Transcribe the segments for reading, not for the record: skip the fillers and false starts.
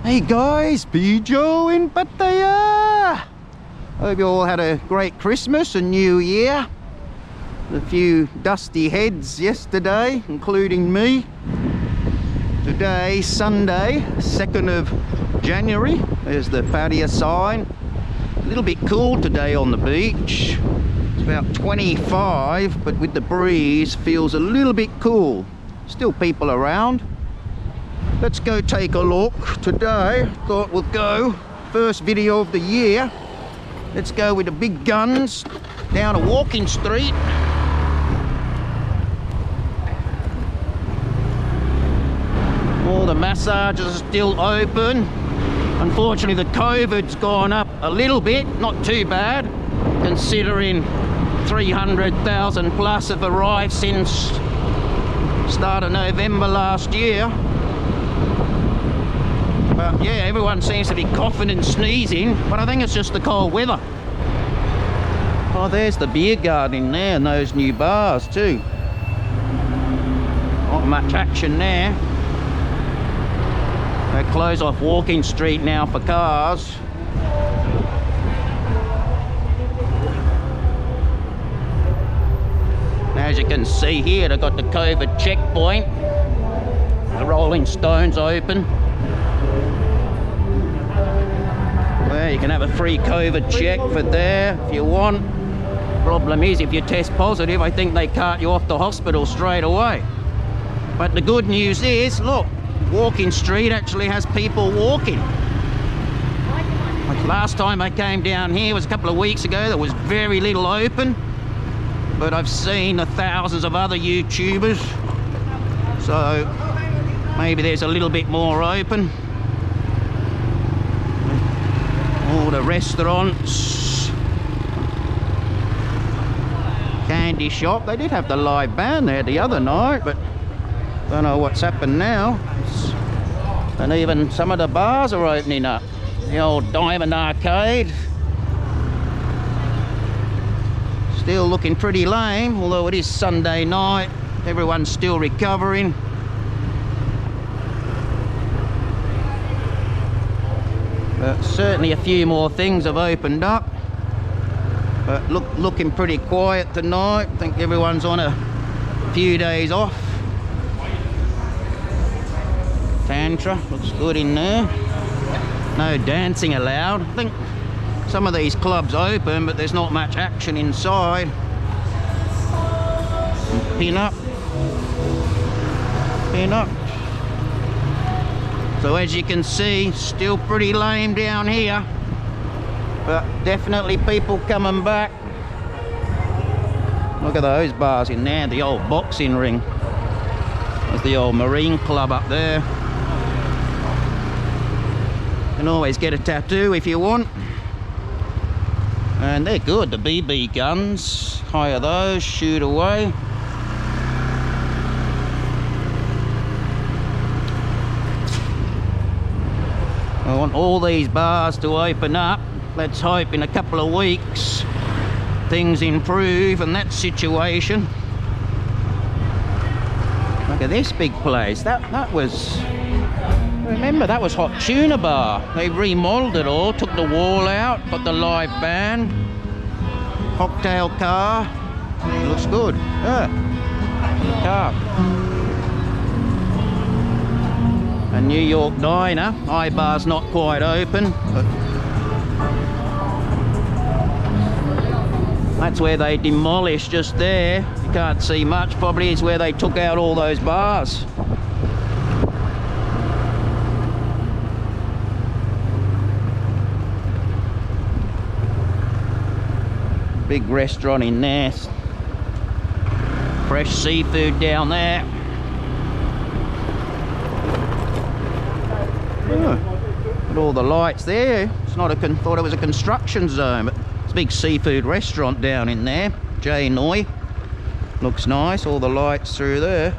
Hey guys, PJoej in Pattaya! Hope you all had a great Christmas and New Year. A few dusty heads yesterday, including me. Today, Sunday, 2nd of January. There's the Pattaya sign. A little bit cool today on the beach. It's about 25, but with the breeze, feels a little bit cool. Still people around. Let's go take a look. Today, thought we'll go. First video of the year. Let's go with the big guns down a Walking Street. All the massages are still open. Unfortunately, the COVID's gone up a little bit. Not too bad, considering 300,000 plus have arrived since start of November last year. But yeah, everyone seems to be coughing and sneezing, but I think it's just the cold weather. Oh, there's the beer garden in there and those new bars too. Not much action there. They close off Walking Street now for cars. As you can see here, they've got the COVID checkpoint. The Rolling Stones open. Well, you can have a free COVID check for there if you want. Problem is, if you test positive, I think they cart you off the hospital straight away. But the good news is, look, Walking Street actually has people walking. Like last time I came down here was a couple of weeks ago. There was very little open, but I've seen the thousands of other YouTubers, so maybe there's a little bit more open. All the restaurants, candy shop. They did have the live band there the other night, but don't know what's happened now. And even some of the bars are opening up. The old Diamond Arcade. Still looking pretty lame, although it is Sunday night. Everyone's still recovering. But certainly a few more things have opened up. But looking pretty quiet tonight. I think everyone's on a few days off. Tantra looks good in there. No dancing allowed. I think some of these clubs open, but there's not much action inside. And pin up. Pin up. So as you can see, still pretty lame down here, but definitely people coming back. Look at those bars in there, the old boxing ring. There's the old Marine Club up there. You can always get a tattoo if you want. And they're good, the BB guns. Hire those, shoot away. I want all these bars to open up. Let's hope in a couple of weeks things improve in that situation. Look at this big place. That was, remember, that was Hot Tuna Bar. They remodeled it all, took the wall out, got the live band, cocktail car. It looks good. Yeah, car. A New York diner. I-bar's not quite open, but that's where they demolished just there. You can't see much. Probably is where they took out all those bars. Big restaurant in there. Fresh seafood down there. Got all the lights there. It's not thought it was a construction zone, but it's a big seafood restaurant down in there. PJoej. Looks nice, all the lights through there.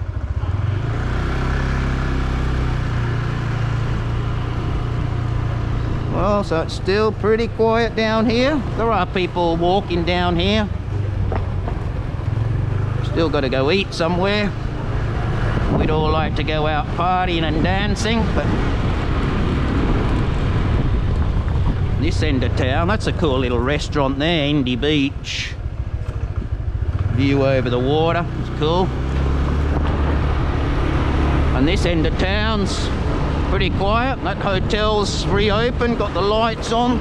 Well, so it's still pretty quiet down here. There are people walking down here. Still got to go eat somewhere. We'd all like to go out partying and dancing, but this end of town, that's a cool little restaurant there, Indy Beach. View over the water, it's cool. And this end of town's pretty quiet. That hotel's reopened, got the lights on.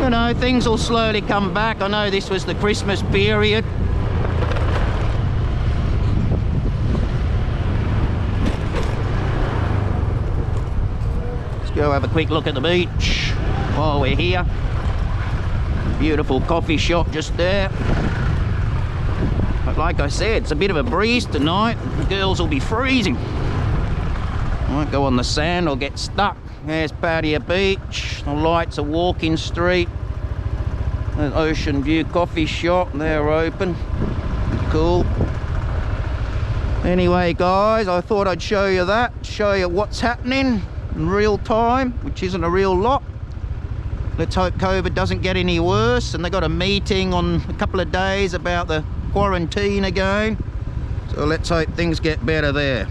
You know, things will slowly come back. I know this was the Christmas period. Let's go have a quick look at the beach while we're here. Beautiful coffee shop just there. But like I said, it's a bit of a breeze tonight. The girls will be freezing. I won't go on the sand or get stuck. There's Pattaya Beach. The lights are Walking Street. An Ocean View coffee shop. They're open. Cool. Anyway, guys, I thought I'd show you that. Show you what's happening in real time, which isn't a real lot. Let's hope COVID doesn't get any worse. And they got a meeting on a couple of days about the quarantine again. So let's hope things get better there.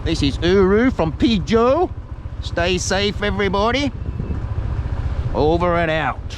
This is Uru from PJoej. Stay safe, everybody. Over and out.